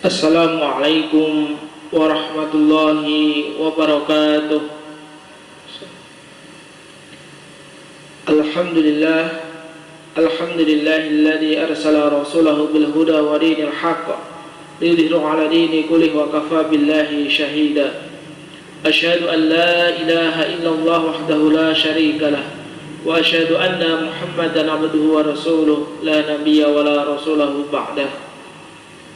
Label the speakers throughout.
Speaker 1: Assalamualaikum warahmatullahi wabarakatuh. Alhamdulillah, alhamdulillahilladzi arsala rasulahu bil huda wa dinil haqq liyudhhirahu 'ala dini kullihi wa kafaa billahi shahida. Asyhadu an la ilaha illallah wahdahu la syarika lah wa asyhadu anna Muhammadan 'abduhu wa rasuluh la nabiyya wa la rasulahu ba'dah.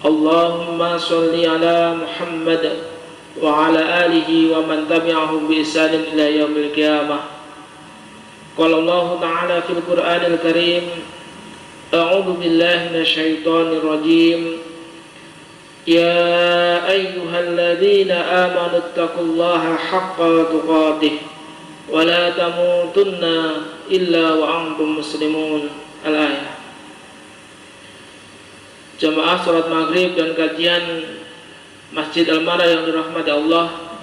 Speaker 1: Allahumma sholli ala Muhammad wa ala alihi wa man tabi'ahum bi ihsanin ila yaumil qiyamah. Qala Allah ta'ala fil Qur'anil Karim, a'udzu billahi minasyaitonir rajim. Ya ayyuhalladzina amanu taqullaha haqqa tuqatih wa la tamutunna illa wa antum muslimun. Al-ayah. Jamaah salat maghrib dan kajian Masjid Al-Manara yang dirahmati Allah,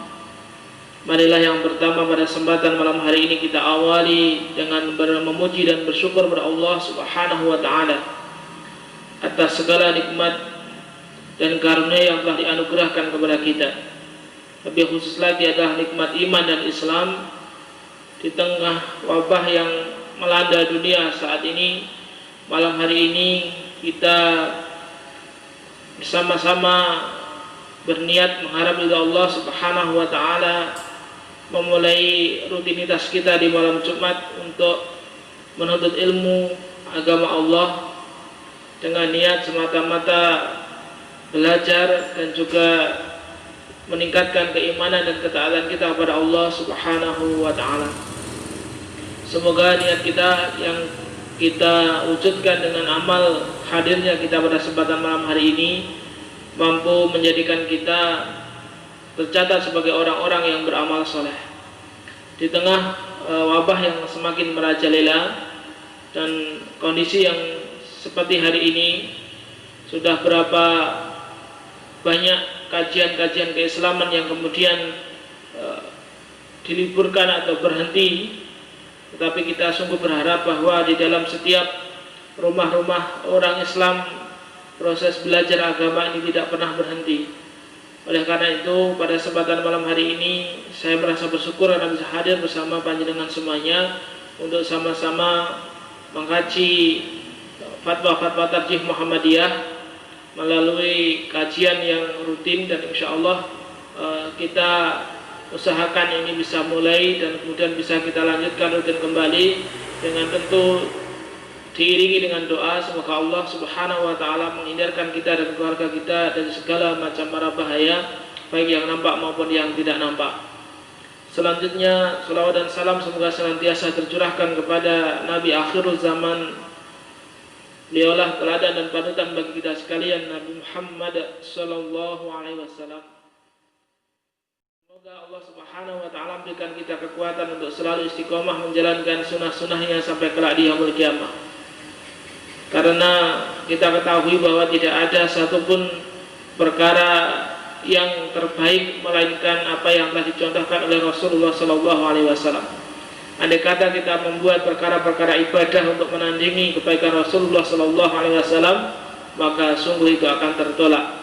Speaker 1: marilah yang pertama pada kesempatan malam hari ini kita awali dengan memuji dan bersyukur kepada Allah Subhanahu wa ta'ala atas segala nikmat dan karunia yang telah dianugerahkan kepada kita. Lebih khusus lagi adalah nikmat iman dan Islam di tengah wabah yang melanda dunia saat ini. Malam hari ini kita bersama-sama berniat mengharap ridha Allah Subhanahu wa ta'ala, memulai rutinitas kita di malam Jumat untuk menuntut ilmu agama Allah dengan niat semata-mata belajar dan juga meningkatkan keimanan dan ketaatan kita kepada Allah Subhanahu wa ta'ala. Semoga niat kita yang kita wujudkan dengan amal hadirnya kita pada kesempatan malam hari ini mampu menjadikan kita tercatat sebagai orang-orang yang beramal soleh di tengah wabah yang semakin merajalela dan kondisi yang seperti hari ini. Sudah berapa banyak kajian-kajian keislaman yang kemudian diliburkan atau berhenti, tetapi kita sungguh berharap bahwa di dalam setiap rumah-rumah orang Islam proses belajar agama ini tidak pernah berhenti. Oleh karena itu pada kesempatan malam hari ini saya merasa bersyukur karena bisa hadir bersama panjenengan semuanya untuk sama-sama mengkaji fatwa-fatwa tarjih Muhammadiyah melalui kajian yang rutin, dan insya Allah kita usahakan ini bisa mulai dan kemudian bisa kita lanjutkan rutin kembali dengan tentu diiringi dengan doa semoga Allah Subhanahu wa ta'ala menghindarkan kita dan keluarga kita dari segala macam mara bahaya baik yang nampak maupun yang tidak nampak. Selanjutnya salawat dan salam semoga senantiasa tercurahkan kepada Nabi akhirul zaman, beliaulah teladan dan panutan bagi kita sekalian, Nabi Muhammad sallallahu alaihi wasallam. Semoga Allah Subhanahu wa ta'ala memberikan kita kekuatan untuk selalu istiqomah menjalankan sunnah-sunnahnya sampai kelak di yaumul qiyamah. Karena kita ketahui bahwa tidak ada satupun perkara yang terbaik melainkan apa yang telah dicontohkan oleh Rasulullah sallallahu alaihi wasallam. Andai kata kita membuat perkara-perkara ibadah untuk menandingi kebaikan Rasulullah sallallahu alaihi wasallam, maka sungguh itu akan tertolak.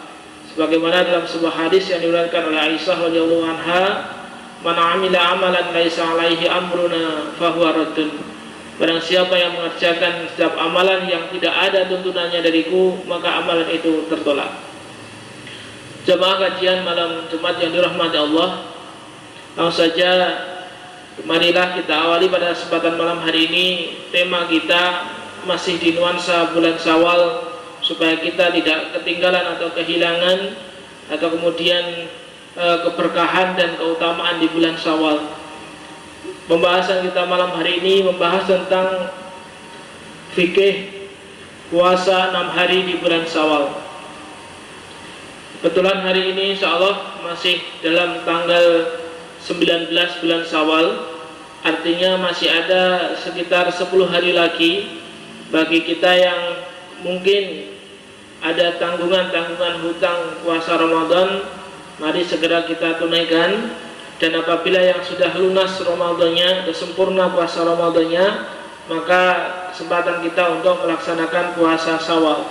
Speaker 1: Sebagaimana dalam sebuah hadis yang diriwayatkan oleh Aisyah radhiyallahu anha, "Man 'amila 'amalan laisa 'alaihi amruna fahuwa raddun." Barang siapa yang mengerjakan setiap amalan yang tidak ada tuntunannya dariku, maka amalan itu tertolak. Jemaah kajian malam Jumat yang dirahmati Allah, langsung saja marilah kita awali pada kesempatan malam hari ini. Tema kita masih di nuansa bulan Syawal, supaya kita tidak ketinggalan atau kehilangan atau kemudian keberkahan dan keutamaan di bulan Syawal. Pembahasan kita malam hari ini membahas tentang fikih puasa 6 hari di bulan Syawal. Kebetulan hari ini insyaallah masih dalam tanggal 19 bulan Syawal, artinya masih ada sekitar 10 hari lagi bagi kita yang mungkin ada tanggungan-tanggungan hutang puasa Ramadan. Mari segera kita tunaikan, dan apabila yang sudah lunas Ramadannya, sudah sempurna puasa Ramadannya, maka kesempatan kita untuk melaksanakan puasa Syawal.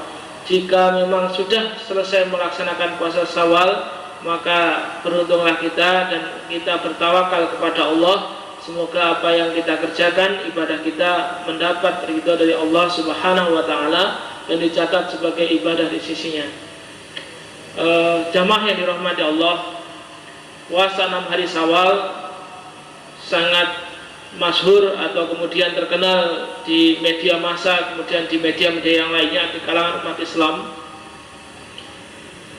Speaker 1: Jika memang sudah selesai melaksanakan puasa Syawal, maka beruntunglah kita dan kita bertawakal kepada Allah. Semoga apa yang kita kerjakan, ibadah kita mendapat ridha dari Allah Subhanahu wa taala dan dicatat sebagai ibadah di sisinya. Jamaah yang dirahmati Allah, puasa 6 hari Syawal sangat masyhur atau kemudian terkenal di media massa, kemudian di media-media yang lainnya di kalangan umat Islam,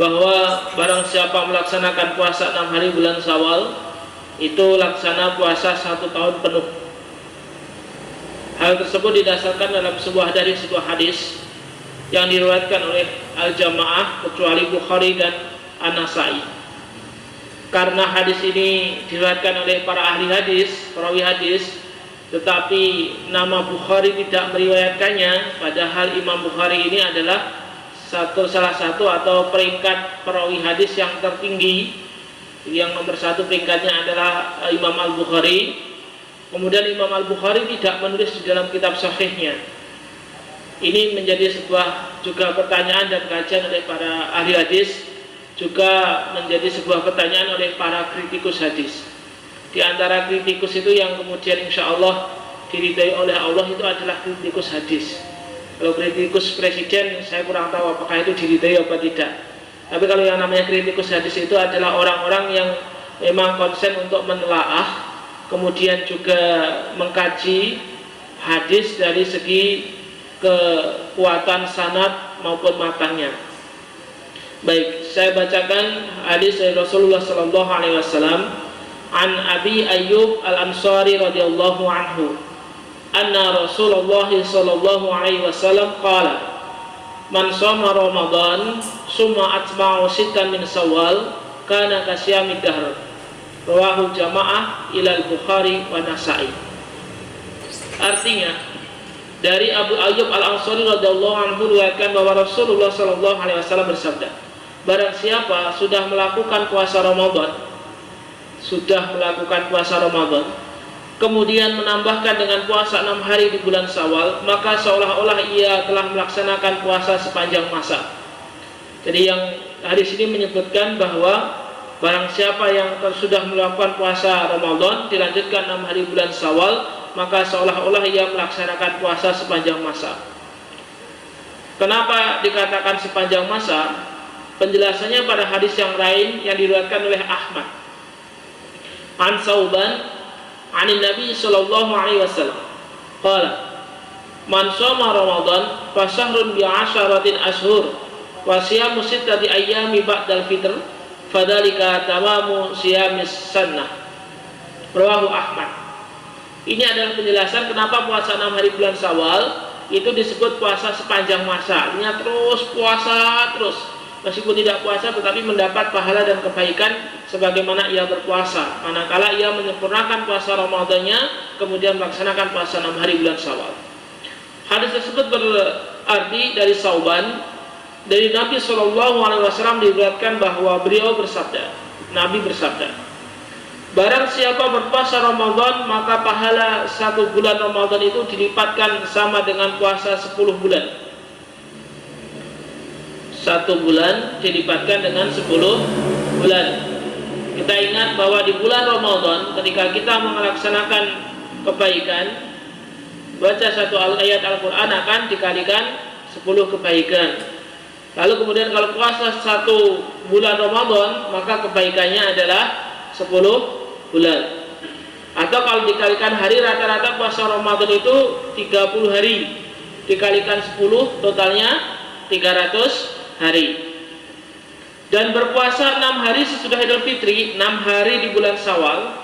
Speaker 1: bahwa barang siapa melaksanakan puasa 6 hari bulan Syawal itu laksana puasa 1 tahun penuh. Hal tersebut didasarkan dalam dari sebuah hadis yang diriwayatkan oleh Al-Jamaah kecuali Bukhari dan An-Nasa'i. Karena hadis ini diriwayatkan oleh para ahli hadis, perawi hadis, tetapi nama Bukhari tidak meriwayatkannya, padahal Imam Bukhari ini adalah salah satu atau peringkat perawi hadis yang tertinggi. Yang nomor 1 peringkatnya adalah Imam Al-Bukhari. Kemudian Imam Al-Bukhari tidak menulis di dalam kitab sahihnya. Ini menjadi sebuah juga pertanyaan dan kajian oleh para ahli hadis, juga menjadi sebuah pertanyaan oleh para kritikus hadis. Di antara kritikus itu yang kemudian insya Allah diridai oleh Allah itu adalah kritikus hadis. Kalau kritikus presiden saya kurang tahu apakah itu diridai atau tidak. Tapi kalau yang namanya kritikus hadis itu adalah orang-orang yang memang konsen untuk menelaah, kemudian juga mengkaji hadis dari segi kekuatan sanad maupun matanya. Baik, saya bacakan hadis dari Rasulullah sallallahu alaihi wasallam an Abi Ayyub Al-Ansari radhiyallahu anhu anna Rasulullah sallallahu alaihi wasallam qala man shoma Ramadan summa atba'u sittan min Syawal kana kasyamid dahr. Rawahu jamaah ila Al-Bukhari wa Nasa'i. Artinya dari Abu Ayyub Al-Ansari radhiyallahu anhu diriwayatkan bahwa Rasulullah sallallahu alaihi wasallam bersabda, barang siapa sudah melakukan puasa Ramadan, kemudian menambahkan dengan puasa 6 hari di bulan Syawal, maka seolah-olah ia telah melaksanakan puasa sepanjang masa. Jadi yang hadis ini menyebutkan bahwa barang siapa yang sudah melakukan puasa Ramadan dilanjutkan 6 hari bulan Syawal, maka seolah-olah ia melaksanakan puasa sepanjang masa. Kenapa dikatakan sepanjang masa? Penjelasannya pada hadis yang lain yang diriwayatkan oleh Ahmad. An Sauban anin Nabi sallallahu alaihi wasallam qala man shoma Ramadan fa syahrun bi 'asharatin ashhur wa siyamu sittati ayyami ba'dal fitr fadzalika tamamu siyamis sunnah. Rawahu Ahmad. Ini adalah penjelasan kenapa puasa 6 hari bulan Syawal itu disebut puasa sepanjang masa. Artinya terus puasa terus, meskipun tidak puasa tetapi mendapat pahala dan kebaikan sebagaimana ia berpuasa, manakala ia menyempurnakan puasa Ramadannya kemudian melaksanakan puasa 6 hari bulan Syawal. Hadis tersebut berarti dari Sauban dari Nabi SAW diriwayatkan bahwa beliau bersabda, Nabi bersabda, barang siapa berpuasa Ramadan maka pahala 1 bulan Ramadan itu dilipatkan sama dengan puasa 10 bulan. 1 bulan dilipatkan dengan 10 bulan. Kita ingat bahwa di bulan Ramadan ketika kita melaksanakan kebaikan, baca 1 ayat Al-Quran akan dikalikan 10 kebaikan. Lalu kemudian kalau puasa 1 bulan Ramadan maka kebaikannya adalah 10 bulan. Atau kalau dikalikan hari, rata-rata puasa Ramadan itu 30 hari, dikalikan 10 totalnya 300 hari. Dan berpuasa 6 hari sesudah Idul Fitri, 6 hari di bulan Syawal,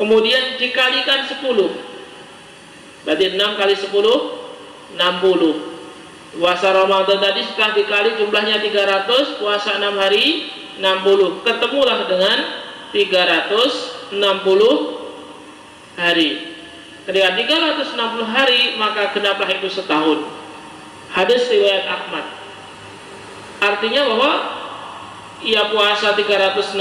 Speaker 1: kemudian dikalikan 10, berarti 6 kali 10 60. Puasa Ramadan tadi setelah dikali jumlahnya 300, puasa 6 hari 60, ketemulah dengan 360 hari. Ketika 360 hari maka genaplah itu setahun. Hadis riwayat Ahmad. Artinya bahwa ia puasa 360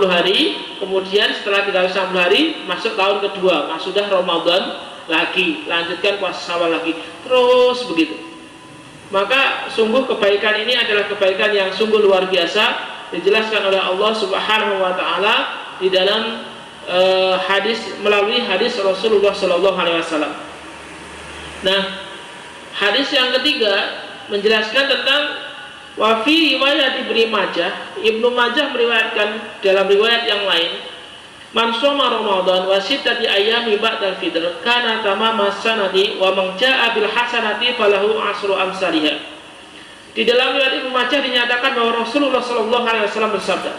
Speaker 1: hari, kemudian setelah 360 hari masuk tahun kedua, sudah Ramadan lagi, lanjutkan puasa Syawal lagi, terus begitu. Maka sungguh kebaikan ini adalah kebaikan yang sungguh luar biasa, dijelaskan oleh Allah Subhanahu wa taala di dalam hadis, melalui hadis Rasulullah sallallahu alaihi wasallam. Nah, hadis yang ketiga menjelaskan tentang wa fi riwayat Ibnu Majah meriwayatkan dalam riwayat yang lain, man shoma Ramadan wa sittati ayyami ba'dal fitr kana tamama sanati wa man jaa'a bil hasanati falahu asru amsalihha. Di dalam riwayat Ibnu Majah dinyatakan bahwa Rasulullah sallallahu alaihi wasallam bersabda,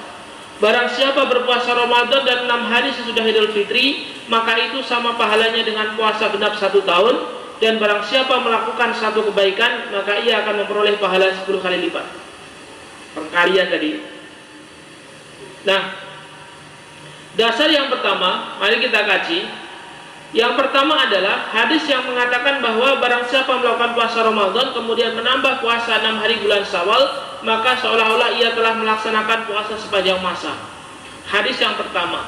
Speaker 1: barang siapa berpuasa Ramadan dan 6 hari sesudah Idul Fitri, maka itu sama pahalanya dengan puasa genap 1 tahun, dan barang siapa melakukan satu kebaikan, maka ia akan memperoleh pahala 10 kali lipat. Perkalian tadi. Nah, dasar yang pertama, mari kita kaji. Yang pertama adalah hadis yang mengatakan bahwa barang siapa melakukan puasa Ramadan kemudian menambah puasa 6 hari bulan Syawal, maka seolah-olah ia telah melaksanakan puasa sepanjang masa. Hadis yang pertama.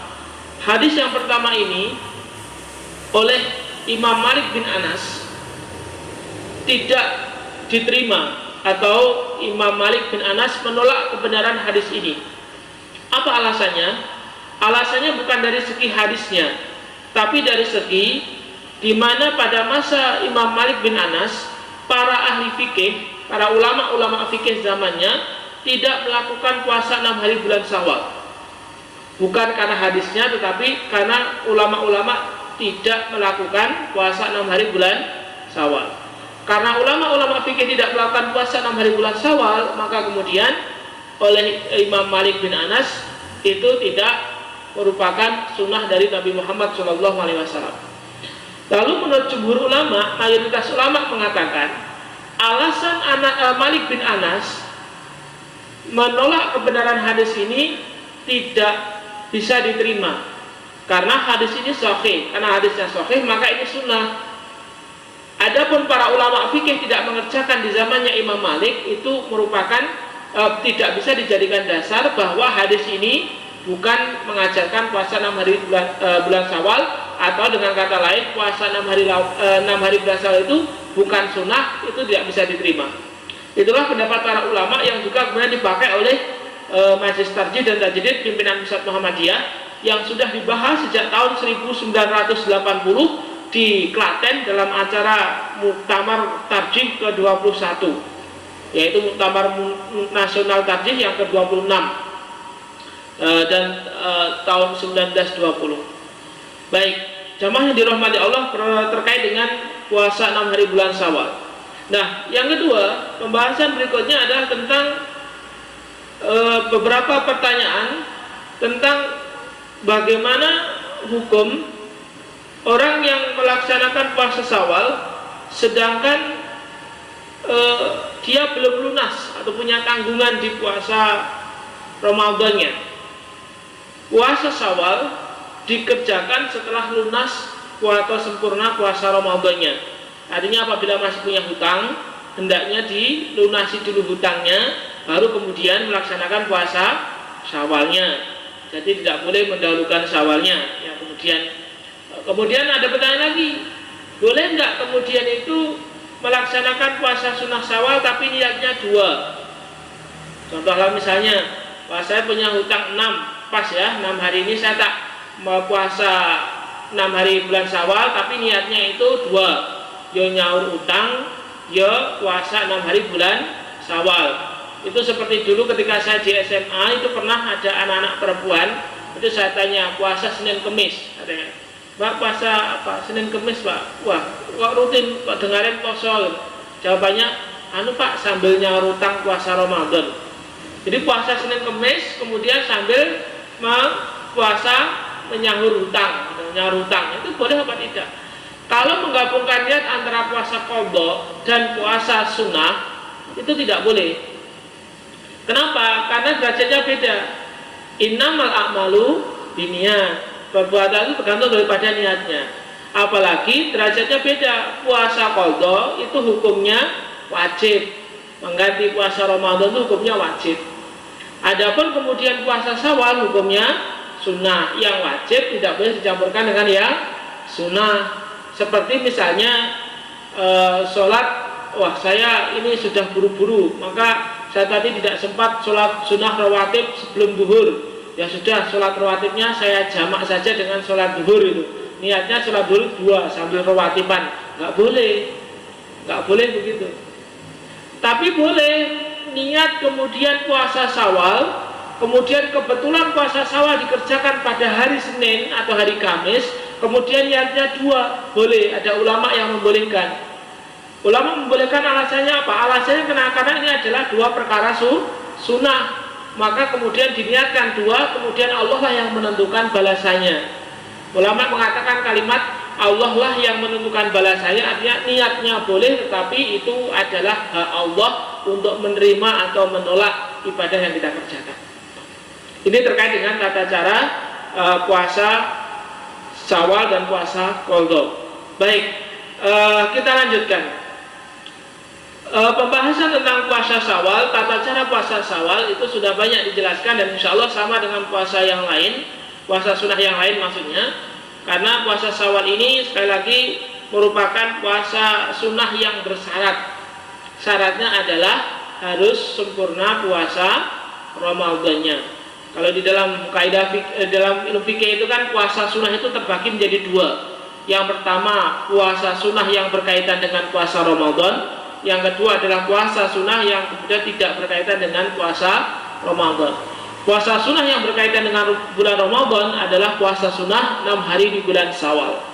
Speaker 1: Hadis yang pertama ini oleh Imam Malik bin Anas tidak diterima, atau Imam Malik bin Anas menolak kebenaran hadis ini. Apa alasannya? Alasannya bukan dari segi hadisnya, tapi dari segi di mana pada masa Imam Malik bin Anas, para ahli fikih, para ulama-ulama fikih zamannya tidak melakukan puasa 6 hari bulan Syawal. Bukan karena hadisnya, tetapi karena ulama-ulama tidak melakukan puasa 6 hari bulan Syawal. Karena ulama-ulama fikih tidak melakukan puasa 6 hari bulan Syawal, maka kemudian oleh Imam Malik bin Anas itu tidak merupakan sunnah dari Nabi Muhammad SAW. Lalu menurut jumhur ulama, mayoritas ulama mengatakan alasan Malik bin Anas menolak kebenaran hadis ini tidak bisa diterima, karena hadis ini sahih. Karena hadisnya sahih, maka ini sunnah. Adapun para ulama fikih tidak mengerjakan di zamannya Imam Malik, itu merupakan tidak bisa dijadikan dasar bahwa hadis ini bukan mengajarkan puasa 6 hari bulan Syawal, atau dengan kata lain puasa 6 hari bulan Syawal itu bukan sunnah, itu tidak bisa diterima. Itulah pendapat para ulama yang juga kemudian dipakai oleh Majelis Tarjih dan Tajdid pimpinan Pusat Muhammadiyah, yang sudah dibahas sejak tahun 1980 di Klaten dalam acara Muktamar Tarjih ke-21, yaitu Muktamar Nasional Tarjih yang ke-26 dan tahun 1920. Baik, jamaah yang dirahmati Allah, terkait dengan puasa 6 hari bulan Syawal. Nah, yang kedua, pembahasan berikutnya adalah tentang beberapa pertanyaan tentang bagaimana hukum orang yang melaksanakan puasa Syawal sedangkan dia belum lunas atau punya tanggungan di puasa Ramadannya. Puasa Syawal dikerjakan setelah lunas atau sempurna puasa Ramadannya. Artinya apabila masih punya hutang, hendaknya dilunasi dulu hutangnya, baru kemudian melaksanakan puasa Syawalnya. Jadi tidak boleh mendahulukan Syawalnya. Ya, kemudian ada pertanyaan lagi, boleh enggak kemudian itu melaksanakan puasa sunnah Syawal tapi niatnya 2? Contohlah misalnya, saya punya hutang 6, pas ya 6 hari ini saya tak mau puasa 6 hari bulan Syawal, tapi niatnya itu 2, ya nyaur utang, ya puasa 6 hari bulan Syawal. Itu seperti dulu ketika saya di SMA, itu pernah ada anak-anak perempuan, itu saya tanya puasa Senin Kemis, katanya, Mbak puasa apa? Senin Kemis Pak. Wah, kok rutin, kok dengarin poso? Jawabannya, anu Pak, sambil nyaur utang puasa Ramadan. Jadi puasa Senin Kemis, kemudian sambil puasa menyahur hutang, nyaur hutang, itu boleh apa tidak? Kalau menggabungkan niat antara puasa qadha dan puasa sunnah, itu tidak boleh. Kenapa? Karena derajatnya beda. Innamal a'malu binniyat. Perbuatan itu tergantung daripada niatnya. Apalagi derajatnya beda. Puasa qadha itu hukumnya wajib, mengganti puasa Ramadan itu hukumnya wajib. Adapun kemudian puasa Syawal hukumnya sunnah. Yang wajib tidak boleh dicampurkan dengan yang sunnah. Seperti misalnya sholat, wah saya ini sudah buru-buru, maka saya tadi tidak sempat sholat sunnah rawatib sebelum duhur. Ya sudah, sholat rawatibnya saya jamak saja dengan sholat duhur itu. Niatnya sholat duhur 2 sambil rawatiban. Nggak boleh begitu. Tapi boleh niat kemudian puasa Syawal, kemudian kebetulan puasa Syawal dikerjakan pada hari Senin atau hari Kamis, kemudian niatnya 2, boleh. Ada ulama yang membolehkan. Ulama membolehkan alasannya apa? Alasannya karena ini adalah 2 perkara sunnah. Maka kemudian diniatkan 2, kemudian Allah lah yang menentukan balasannya. Ulama mengatakan kalimat Allah lah yang menentukan balasannya, artinya niatnya boleh, tetapi itu adalah hak Allah untuk menerima atau menolak ibadah yang kita kerjakan. Ini terkait dengan tata cara puasa Syawal dan puasa Qadha. Baik, kita lanjutkan. Pembahasan tentang puasa Syawal, tata cara puasa Syawal itu sudah banyak dijelaskan, dan insya Allah sama dengan puasa yang lain, puasa sunnah yang lain maksudnya. Karena puasa Syawal ini sekali lagi merupakan puasa sunnah yang bersyarat. Syaratnya adalah harus sempurna puasa Ramadannya. Kalau di dalam kaidah dalam ilmu fikih itu kan puasa sunnah itu terbagi menjadi 2. Yang pertama puasa sunnah yang berkaitan dengan puasa Ramadan. Yang kedua adalah puasa sunnah yang kemudian tidak berkaitan dengan puasa Ramadan. Puasa sunnah yang berkaitan dengan bulan Ramadan adalah puasa sunnah 6 hari di bulan Syawal.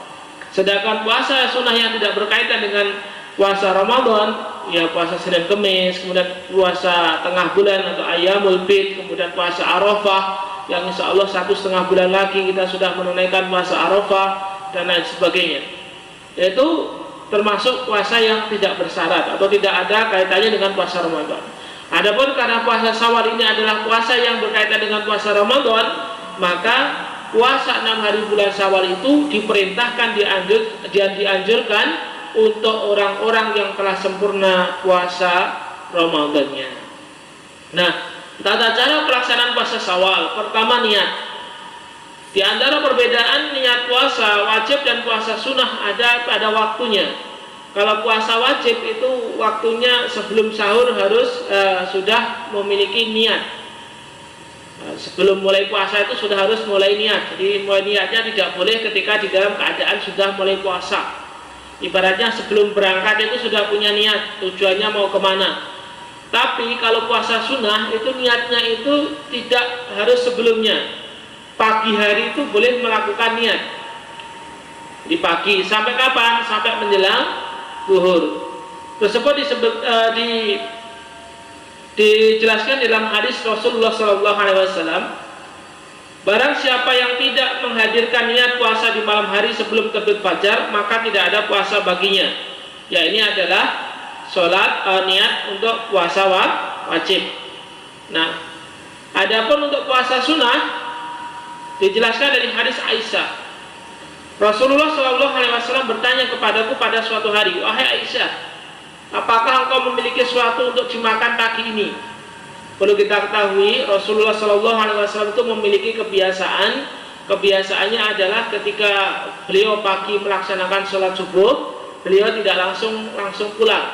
Speaker 1: Sedangkan puasa sunnah yang tidak berkaitan dengan puasa Ramadan, ya puasa Senin Kemis, kemudian puasa tengah bulan atau Ayyamul Bid, kemudian puasa Arafah, yang insya Allah 1,5 bulan lagi kita sudah menunaikan puasa Arafah dan lain sebagainya. Yaitu termasuk puasa yang tidak bersyarat atau tidak ada kaitannya dengan puasa Ramadan. Adapun karena puasa Syawal ini adalah puasa yang berkaitan dengan puasa Ramadan, maka puasa 6 hari bulan Syawal itu diperintahkan, dianjurkan untuk orang-orang yang telah sempurna puasa Ramadannya. Nah, tata cara pelaksanaan puasa Syawal, pertama niat. Di antara perbedaan niat puasa wajib dan puasa sunnah ada pada waktunya. Kalau puasa wajib itu waktunya sebelum sahur harus sudah memiliki niat. Sebelum mulai puasa itu sudah harus mulai niat. Jadi mulai niatnya tidak boleh ketika di dalam keadaan sudah mulai puasa. Ibaratnya sebelum berangkat itu sudah punya niat tujuannya mau kemana. Tapi kalau puasa sunnah itu niatnya itu tidak harus sebelumnya. Pagi hari itu boleh melakukan niat di pagi sampai kapan? Sampai menjelang zuhur. Tersebut dijelaskan dalam hadis Rasulullah SAW. Barang siapa yang tidak menghadirkan niat puasa di malam hari sebelum terbit fajar, maka tidak ada puasa baginya. Ya, ini adalah niat untuk puasa wajib. Nah, adapun untuk puasa sunnah dijelaskan dari hadis Aisyah. Rasulullah SAW bertanya kepadaku pada suatu hari, wahai Aisyah, apakah engkau memiliki sesuatu untuk dimakan pagi ini? Perlu kita ketahui, Rasulullah SAW itu memiliki kebiasaannya adalah ketika beliau pagi melaksanakan sholat subuh, beliau tidak langsung pulang,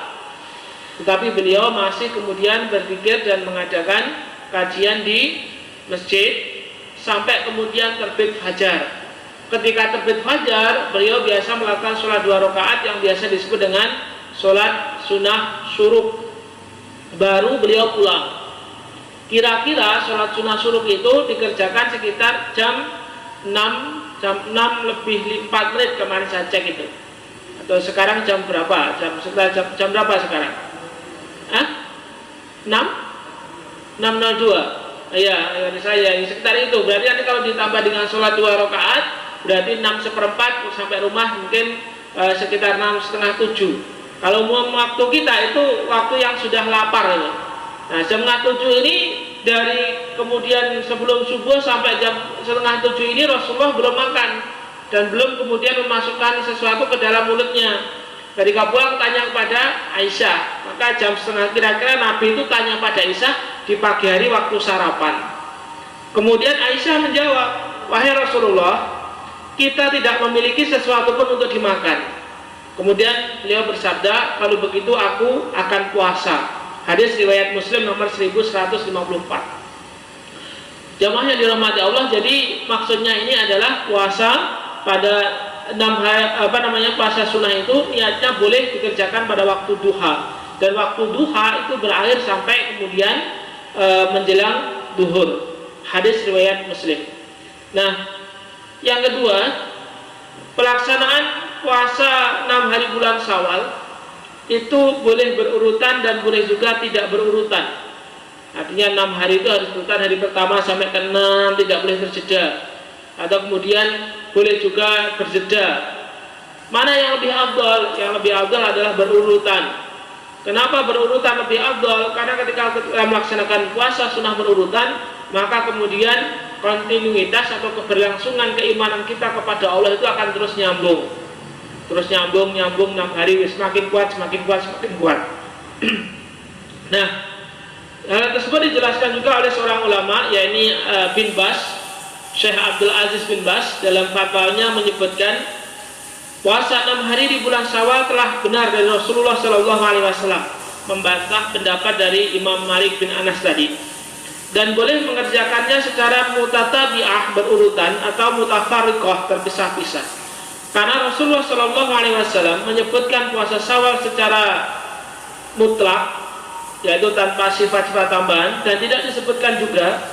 Speaker 1: tetapi beliau masih kemudian berpikir dan mengadakan kajian di masjid sampai kemudian terbit fajar. Ketika terbit fajar, beliau biasa melakukan sholat 2 rakaat yang biasa disebut dengan sholat sunnah syuruk. Baru beliau pulang. Kira-kira sholat sunnah syuruk itu dikerjakan sekitar jam 6 lebih 4 menit kemarin saya cek itu. Atau sekarang jam berapa? Jam berapa sekarang? 6.02. Iya, saya sekitar itu. Berarti nanti kalau ditambah dengan sholat 2 rakaat, berarti 6/4 sampai rumah mungkin sekitar 6:30, 7. Kalau waktu kita itu waktu yang sudah lapar ini. Nah, jam 6:30 ini dari kemudian sebelum subuh sampai jam 6:30 ini Rasulullah belum makan dan belum kemudian memasukkan sesuatu ke dalam mulutnya. Ketika pulang tanya kepada Aisyah, maka jam 6:30 kira-kira Nabi itu tanya pada Aisyah di pagi hari waktu sarapan. Kemudian Aisyah menjawab, wahai Rasulullah, kita tidak memiliki sesuatu pun untuk dimakan. Kemudian beliau bersabda, kalau begitu aku akan puasa. Hadis riwayat Muslim nomor 1154. Jamaah yang dirahmati Allah, jadi maksudnya ini adalah puasa pada 6 hari, puasa sunnah itu niatnya boleh dikerjakan pada waktu duha. Dan waktu duha itu berakhir sampai kemudian menjelang duhur. Hadis riwayat Muslim. Nah, yang kedua, pelaksanaan puasa 6 hari bulan Syawal itu boleh berurutan dan boleh juga tidak berurutan. Artinya 6 hari itu harus berurutan, hari pertama sampai ke 6 tidak boleh terjeda. Atau kemudian boleh juga berjeda. Mana yang lebih afdal? Yang lebih afdal adalah berurutan. Kenapa berurutan lebih afdal? Karena ketika kita melaksanakan puasa sunnah berurutan, maka kemudian kontinuitas atau keberlangsungan keimanan kita kepada Allah itu akan terus nyambung. Terus nyambung 6 hari, semakin kuat. Nah, hal tersebut dijelaskan juga oleh seorang ulama, yakni bin Bas, Syekh Abdul Aziz bin Bas, dalam fatwanya menyebutkan puasa 6 hari di bulan Syawal telah benar dari Rasulullah SAW, membantah pendapat dari Imam Malik bin Anas tadi, dan boleh mengerjakannya secara mutatabi'ah berurutan atau mutafarriqah terpisah-pisah. Karena Rasulullah SAW menyebutkan puasa Syawal secara mutlak, yaitu tanpa sifat-sifat tambahan, dan tidak disebutkan juga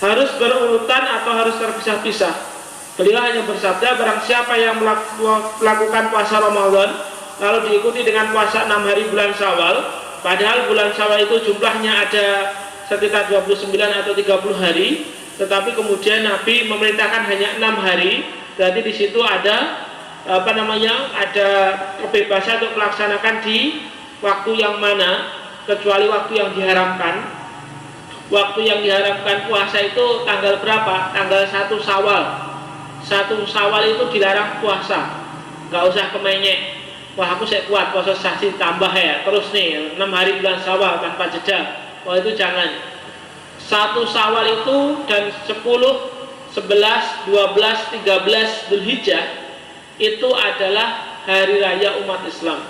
Speaker 1: harus berurutan atau harus terpisah-pisah. Beliau hanya bersabda, barang siapa yang melakukan puasa Ramadan lalu diikuti dengan puasa 6 hari bulan Syawal, padahal bulan Syawal itu jumlahnya ada sekitar 29 atau 30 hari, tetapi kemudian Nabi memerintahkan hanya 6 hari, berarti di situ ada ada kebebasan untuk melaksanakan di waktu yang mana, kecuali waktu yang diharamkan. Waktu yang diharamkan puasa itu tanggal berapa? Tanggal 1 Syawal. 1 Syawal itu dilarang puasa. Gak usah kemenyek, wah aku saya kuat puasa sasi tambah ya, terus nih 6 hari bulan Syawal tanpa jeda. Wah itu jangan. 1 Syawal itu dan 10, 11, 12, 13 Dzulhijjah itu adalah hari raya umat Islam,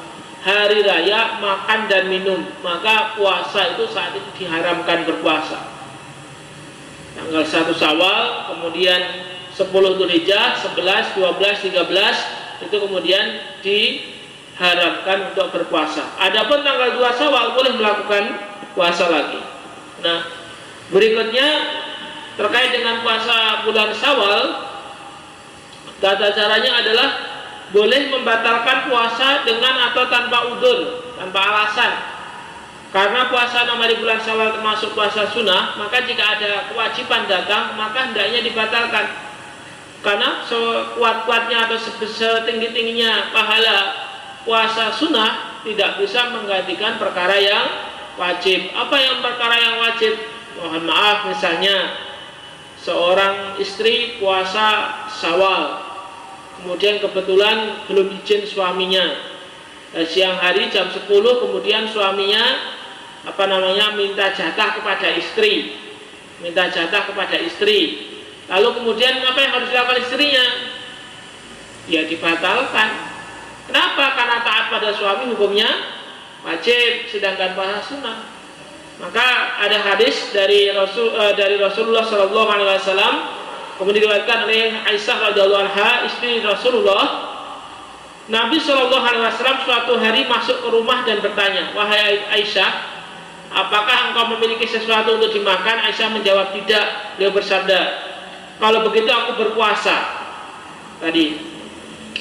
Speaker 1: hari raya makan dan minum. Maka puasa itu saat itu diharamkan berpuasa. Tanggal 1 Syawal, kemudian 10 Dzulhijjah, 11, 12, 13 itu kemudian diharamkan untuk berpuasa. Adapun tanggal 2 Syawal boleh melakukan puasa lagi. Nah, berikutnya terkait dengan puasa bulan Syawal, tata caranya adalah boleh membatalkan puasa dengan atau tanpa udzur, tanpa alasan. Karena puasa 6 hari bulan Syawal termasuk puasa sunnah, maka jika ada kewajiban datang, maka hendaknya dibatalkan. Karena sekuat-kuatnya atau setinggi-tingginya pahala puasa sunnah tidak bisa menggantikan perkara yang wajib. Apa yang perkara yang wajib? Mohon maaf, misalnya seorang istri puasa Syawal, kemudian kebetulan belum izin suaminya, siang hari jam 10 kemudian suaminya minta jatah kepada istri, lalu kemudian apa yang harus dilakukan istrinya? Ya dibatalkan. Kenapa? Karena taat pada suami hukumnya wajib, sedangkan puasa sunnah. Maka ada hadis dari Rasulullah SAW, kemudian diriwayatkan oleh Aisyah radhiyallahu anha, istri Rasulullah. Nabi SAW suatu hari masuk ke rumah dan bertanya, wahai Aisyah, apakah engkau memiliki sesuatu untuk dimakan? Aisyah menjawab tidak. Beliau bersabda, kalau begitu aku berpuasa tadi.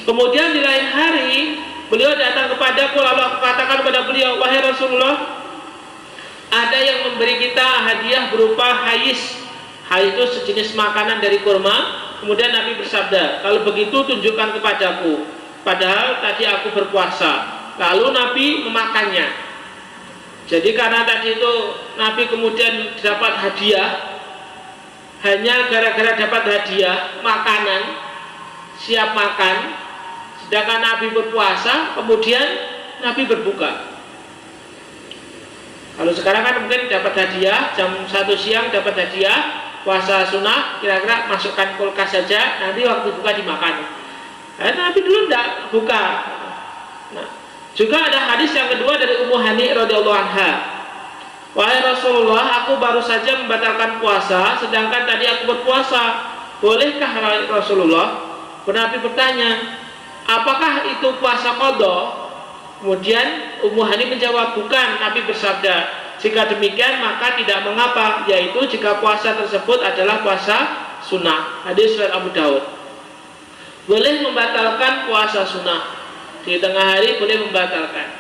Speaker 1: Kemudian di lain hari beliau datang kepadaku, lalu aku katakan kepada beliau, wahai Rasulullah, ada yang memberi kita hadiah berupa hais. Hais itu sejenis makanan dari kurma. Kemudian Nabi bersabda, kalau begitu tunjukkan kepadaku, padahal tadi aku berpuasa. Lalu Nabi memakannya. Jadi karena tadi itu Nabi kemudian dapat hadiah, hanya gara-gara dapat hadiah makanan, siap makan, sedangkan Nabi berpuasa, kemudian Nabi berbuka. Kalau sekarang kan mungkin dapat hadiah jam 1 siang dapat hadiah, puasa sunnah kira-kira masukkan kulkas saja, nanti waktu buka dimakan. Nabi dulu tidak buka. Nah, juga ada hadis yang kedua dari Ummu Hani radhiyallahu anha. Wahai Rasulullah, aku baru saja membatalkan puasa, sedangkan tadi aku berpuasa. Bolehkah Rasulullah? Nabi bertanya, apakah itu puasa qadha? Kemudian Ummu Hani menjawab, bukan. Nabi bersabda, jika demikian maka tidak mengapa, yaitu jika puasa tersebut adalah puasa sunnah. Hadis riwayat Abu Daud. Boleh membatalkan puasa sunnah di tengah hari, boleh membatalkan,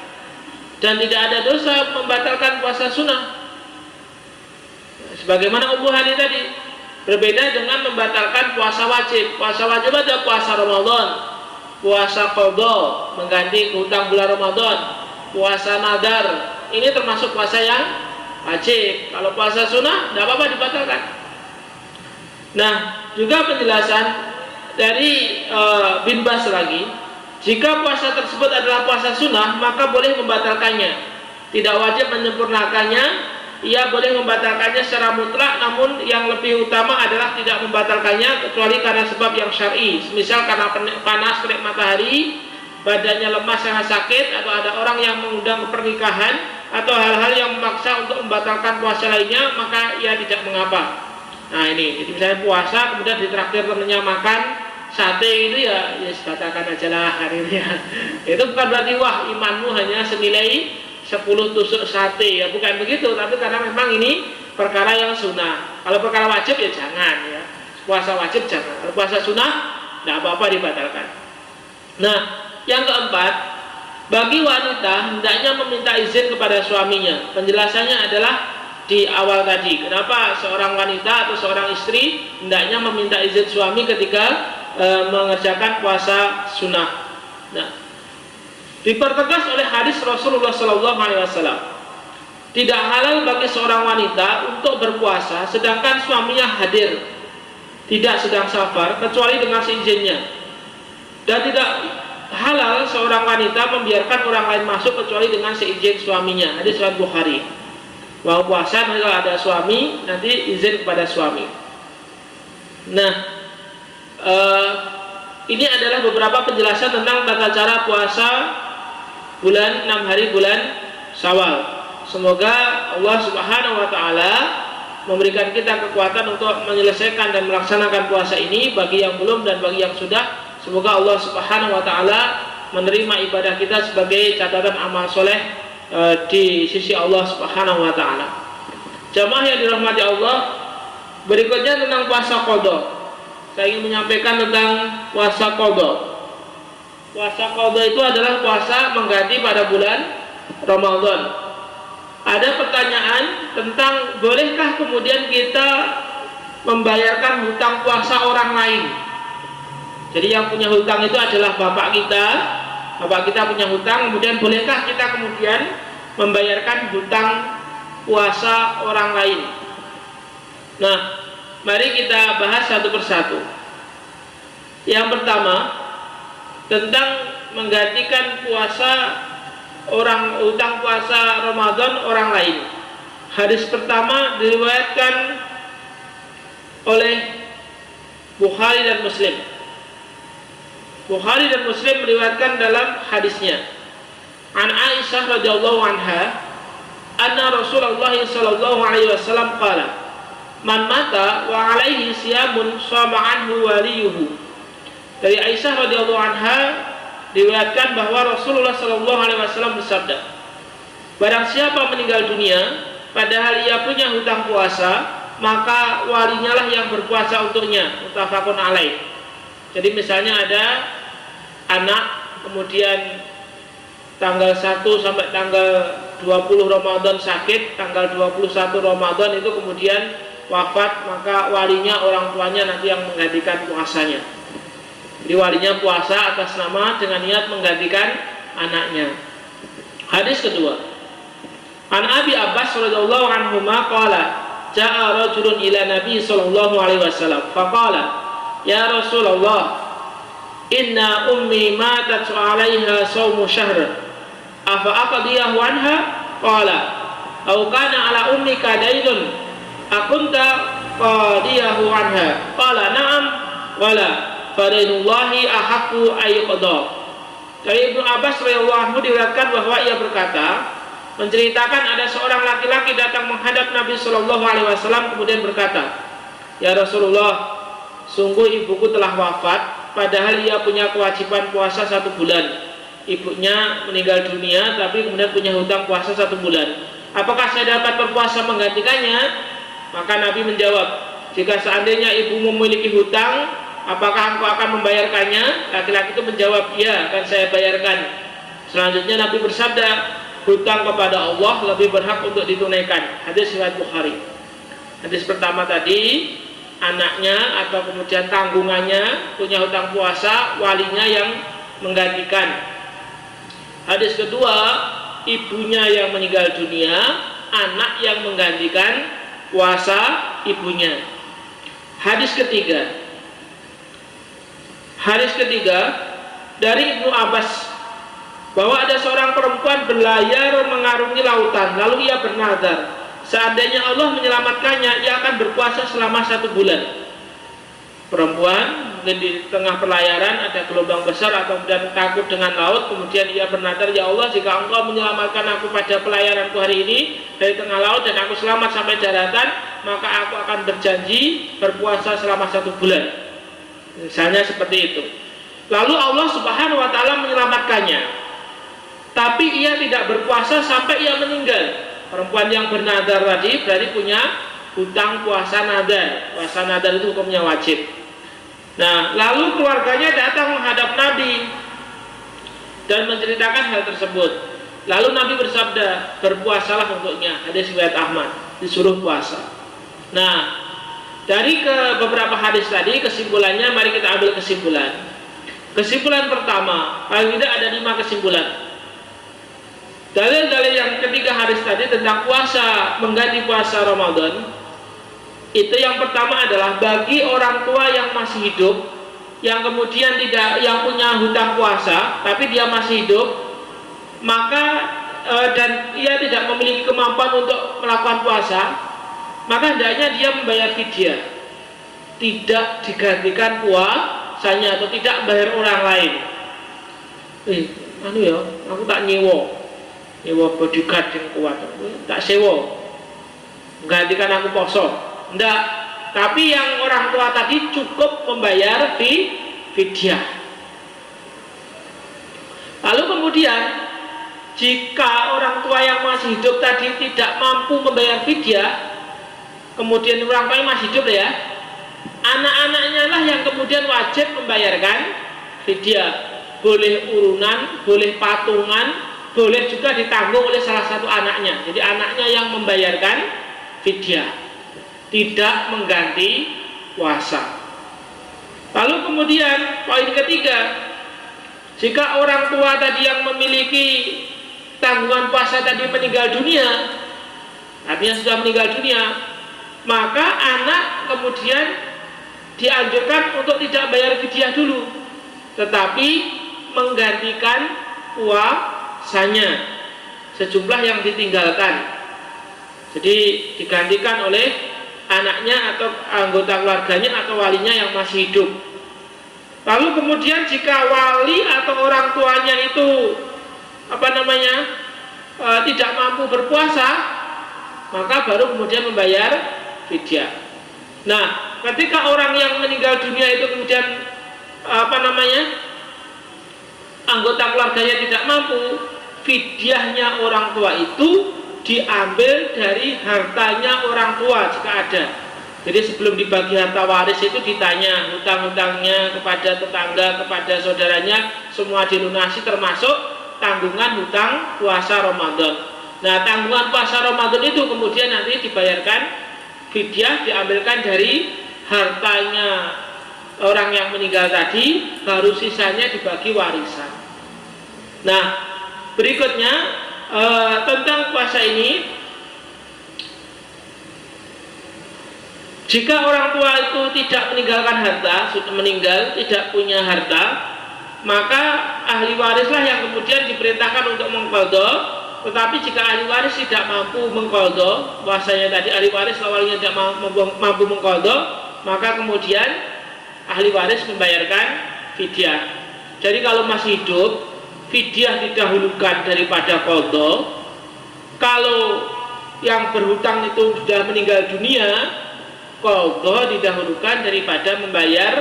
Speaker 1: dan tidak ada dosa membatalkan puasa sunnah. Sebagaimana Ummu Hani tadi, berbeda dengan membatalkan puasa wajib. Puasa wajib ada puasa Ramadan, puasa qadha mengganti hutang bulan Ramadan, puasa nadar. Ini termasuk puasa yang wajib. Kalau puasa sunnah tidak apa-apa dibatalkan. Nah, juga penjelasan dari Bin Bas lagi, jika puasa tersebut adalah puasa sunnah maka boleh membatalkannya, tidak wajib menyempurnakannya. Ia boleh membatalkannya secara mutlak, namun yang lebih utama adalah tidak membatalkannya kecuali karena sebab yang syar'i, misal karena panas terik matahari, badannya lemah sangat sakit, atau ada orang yang mengundang ke pernikahan, atau hal-hal yang memaksa untuk membatalkan puasa lainnya, maka ia tidak mengapa. Nah ini, jadi misalnya puasa kemudian ditraktir temannya makan sate itu ya batalkan aja lah hari ini ya. Itu bukan berarti wah imanmu hanya senilai 10 tusuk sate, ya bukan begitu, tapi karena memang ini perkara yang sunnah. Kalau perkara wajib ya jangan ya, puasa wajib jangan. Kalau puasa sunnah tidak apa-apa dibatalkan. Nah, yang keempat, bagi wanita hendaknya meminta izin kepada suaminya. Penjelasannya adalah di awal tadi, kenapa seorang wanita atau seorang istri hendaknya meminta izin suami ketika mengerjakan puasa sunnah. Nah, dipertegas oleh hadis Rasulullah SAW, tidak halal bagi seorang wanita untuk berpuasa sedangkan suaminya hadir, tidak sedang safar, kecuali dengan seizinnya. Dan tidak halal seorang wanita membiarkan orang lain masuk kecuali dengan seizin suaminya. Hadis riwayat Bukhari. Mau puasa kalau ada suami, nanti izin kepada suami. Nah, ini adalah beberapa penjelasan tentang tata cara puasa bulan 6 hari bulan Syawal. Semoga Allah Subhanahu wa taala memberikan kita kekuatan untuk menyelesaikan dan melaksanakan puasa ini, bagi yang belum dan bagi yang sudah. Semoga Allah Subhanahu wa taala menerima ibadah kita sebagai catatan amal soleh di sisi Allah Subhanahu wa taala. Jamaah yang dirahmati Allah, berikutnya tentang puasa qadha. Saya ingin menyampaikan tentang puasa qadha. Puasa qadha itu adalah puasa mengganti pada bulan Ramadan. Ada pertanyaan tentang bolehkah kemudian kita membayarkan hutang puasa orang lain. Jadi yang punya hutang itu adalah bapak kita punya hutang, kemudian bolehkah kita kemudian membayarkan hutang puasa orang lain. Nah, mari kita bahas satu persatu. Yang pertama, tentang menggantikan puasa hutang puasa Ramadan orang lain. Hadis pertama diriwayatkan oleh Bukhari dan Muslim. Bukhari dan Muslim meriwayatkan dalam hadisnya, an Aisyah radhiyallahu anha, anna Rasulullah sallallahu alaihi wasallam qala, man mata wa alaihi siyamun shama anhu waliyuhu. Dari Aisyah radhiyallahu anha diriwayatkan bahwa Rasulullah sallallahu alaihi wasallam bersabda, barang siapa meninggal dunia padahal ia punya hutang puasa, maka walinya lah yang berpuasa untuknya. Muttafaqun alaih. Jadi misalnya ada anak, kemudian tanggal 1 sampai tanggal 20 Ramadan sakit, tanggal 21 Ramadan itu kemudian wafat, maka walinya orang tuanya nanti yang menggantikan puasanya. Jadi walinya puasa atas nama dengan niat menggantikan anaknya. Hadis kedua, an Abi Abbas radhiyallahu anhu qala, jaa rajulun ila Nabi sallallahu alaihi wasallam faqala, ya Rasulullah, inna ummi matat alaiha shaumu syahr, afa aqdiyahu anha? Qala, aw kana ala ummika dainun akunta qadiyahu anha. Qala na'am wala fadainullahi ahaqqu ayyuqda. Dari Ibnu Abbas radhiyallahu anhu diriwayatkan bahwa ia berkata, menceritakan ada seorang laki-laki datang menghadap Nabi Shallallahu Alaihi Wasallam kemudian berkata, ya Rasulullah, sungguh ibuku telah wafat, padahal ia punya kewajiban puasa 1 bulan. Ibunya meninggal dunia, tapi kemudian punya hutang puasa 1 bulan. Apakah saya dapat berpuasa menggantikannya? Maka Nabi menjawab, jika seandainya ibu memiliki hutang, apakah engkau akan membayarkannya? Laki-laki itu menjawab, iya, akan saya bayarkan. Selanjutnya Nabi bersabda, hutang kepada Allah lebih berhak untuk ditunaikan. Hadis riwayat Bukhari. Hadis pertama tadi, anaknya atau kemudian tanggungannya punya hutang puasa, walinya yang menggantikan. Hadis kedua, ibunya yang meninggal dunia, anak yang menggantikan puasa ibunya. Hadis ketiga dari Ibnu Abbas, bahwa ada seorang perempuan berlayar mengarungi lautan, lalu ia bernazar, seandainya Allah menyelamatkannya, ia akan berpuasa selama 1 bulan. Perempuan mungkin di tengah pelayaran ada gelombang besar atau kemudian takut dengan laut, kemudian ia bernazar, ya Allah, jika engkau menyelamatkan aku pada pelayaranku hari ini dari tengah laut dan aku selamat sampai daratan, maka aku akan berjanji berpuasa selama 1 bulan. Misalnya seperti itu. Lalu Allah Subhanahu wa taala menyelamatkannya, tapi ia tidak berpuasa sampai ia meninggal. Perempuan yang bernadar tadi berarti punya hutang puasa nadar. Puasa nadar itu hukumnya wajib. Nah, lalu keluarganya datang menghadap Nabi dan menceritakan hal tersebut. Lalu Nabi bersabda, berpuasalah untuknya. Hadis riwayat Ahmad, disuruh puasa. Nah, dari beberapa hadis tadi, kesimpulannya mari kita ambil kesimpulan. Kesimpulan pertama, paling tidak ada 5 kesimpulan. Dalil-dalil yang ketiga hadis tadi tentang puasa mengganti puasa Ramadan, itu yang pertama adalah bagi orang tua yang masih hidup, yang kemudian yang punya hutang puasa, tapi dia masih hidup, maka dan ia tidak memiliki kemampuan untuk melakukan puasa, maka hendaknya dia membayar fidyah, tidak digantikan puasanya atau tidak bayar orang lain. Aku tak nyewa bodyguard yang kuat, tak sewa, menggantikan aku poso. Enggak, tapi yang orang tua tadi cukup membayar fidyah. Lalu kemudian jika orang tua yang masih hidup tadi tidak mampu membayar fidyah, kemudian orang tua yang masih hidup ya, anak-anaknya lah yang kemudian wajib membayarkan fidyah. Boleh urunan, boleh patungan, boleh juga ditanggung oleh salah satu anaknya. Jadi anaknya yang membayarkan fidyah, tidak mengganti puasa. Lalu kemudian poin ketiga, jika orang tua tadi yang memiliki tanggungan puasa tadi meninggal dunia, artinya sudah meninggal dunia, maka anak kemudian dianjurkan untuk tidak bayar fidyah dulu, tetapi menggantikan puasanya sejumlah yang ditinggalkan. Jadi digantikan oleh anaknya atau anggota keluarganya atau walinya yang masih hidup. Lalu kemudian jika wali atau orang tuanya itu tidak mampu berpuasa, maka baru kemudian membayar fidyah. Nah, ketika orang yang meninggal dunia itu kemudian anggota keluarganya tidak mampu, fidyahnya orang tua itu diambil dari hartanya orang tua jika ada. Jadi sebelum dibagi harta waris itu ditanya hutang-hutangnya kepada tetangga, kepada saudaranya, semua dilunasi termasuk tanggungan hutang puasa Ramadan. Nah, tanggungan puasa Ramadan itu kemudian nanti dibayarkan fidyah, diambilkan dari hartanya orang yang meninggal tadi, baru sisanya dibagi warisan. Nah, berikutnya tentang puasa ini, jika orang tua itu tidak meninggalkan harta, sudah meninggal tidak punya harta, maka ahli warislah yang kemudian diperintahkan untuk mengqadha Tetapi jika ahli waris tidak mampu mengqadha, bahasanya tadi ahli waris awalnya tidak mampu mengqadha, maka kemudian ahli waris membayarkan fidyah. Jadi kalau masih hidup, fidyah didahulukan daripada qadha. Kalau yang berhutang itu sudah meninggal dunia, qadha didahulukan daripada membayar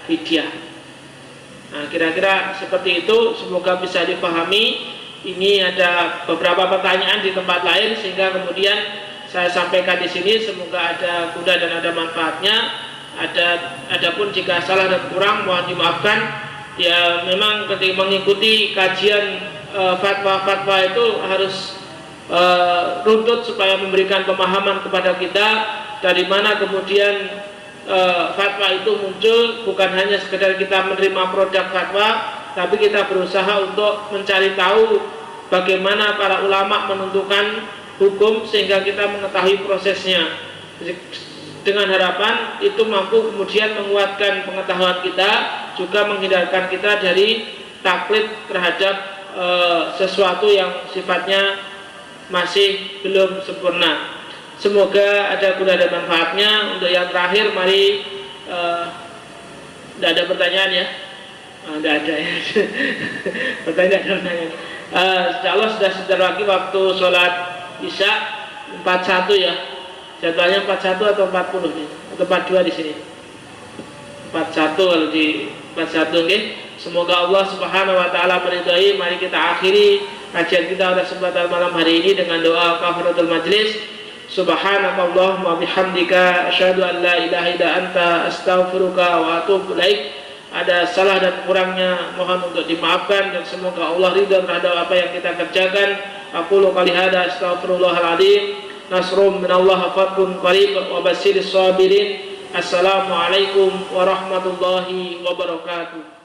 Speaker 1: fidyah. Nah, kira-kira seperti itu, semoga bisa dipahami. Ini ada beberapa pertanyaan di tempat lain sehingga kemudian saya sampaikan di sini, semoga ada guna dan ada manfaatnya. Adapun jika salah dan kurang mohon dimaafkan. Ya, memang ketika mengikuti kajian fatwa-fatwa itu harus runtut supaya memberikan pemahaman kepada kita dari mana kemudian fatwa itu muncul. Bukan hanya sekedar kita menerima produk fatwa, tapi kita berusaha untuk mencari tahu bagaimana para ulama menentukan hukum sehingga kita mengetahui prosesnya, dengan harapan itu mampu kemudian menguatkan pengetahuan kita, juga menghindarkan kita dari taklid terhadap sesuatu yang sifatnya masih belum sempurna. Semoga ada guna dan manfaatnya. Untuk yang terakhir, mari tidak ada pertanyaan ya. Tidak ada ya. Pertanyaan. Insya Allah sudah sebentar lagi waktu sholat Isya 41 ya. Jadwalnya 41 atau 40 nih, atau 42 di sini. 41 kalau di 41 nih. Semoga Allah Subhanahu wa taala meridhai. Mari kita akhiri kajian kita pada kesempatan malam hari ini dengan doa kafaratul majlis. Subhanakallahumma bihamdika asyhadu an la ilaha illa anta astaghfiruka wa atubu ilaik. Ada salah dan kurangnya mohon untuk dimaafkan, dan semoga Allah ridha terhadap apa yang kita kerjakan. Aqulu qouli hadza astaghfirullahal adzim. Nasrum minallah fathun qarib wa basyiris sabirin. Assalamualaikum warahmatullahi wabarakatuh.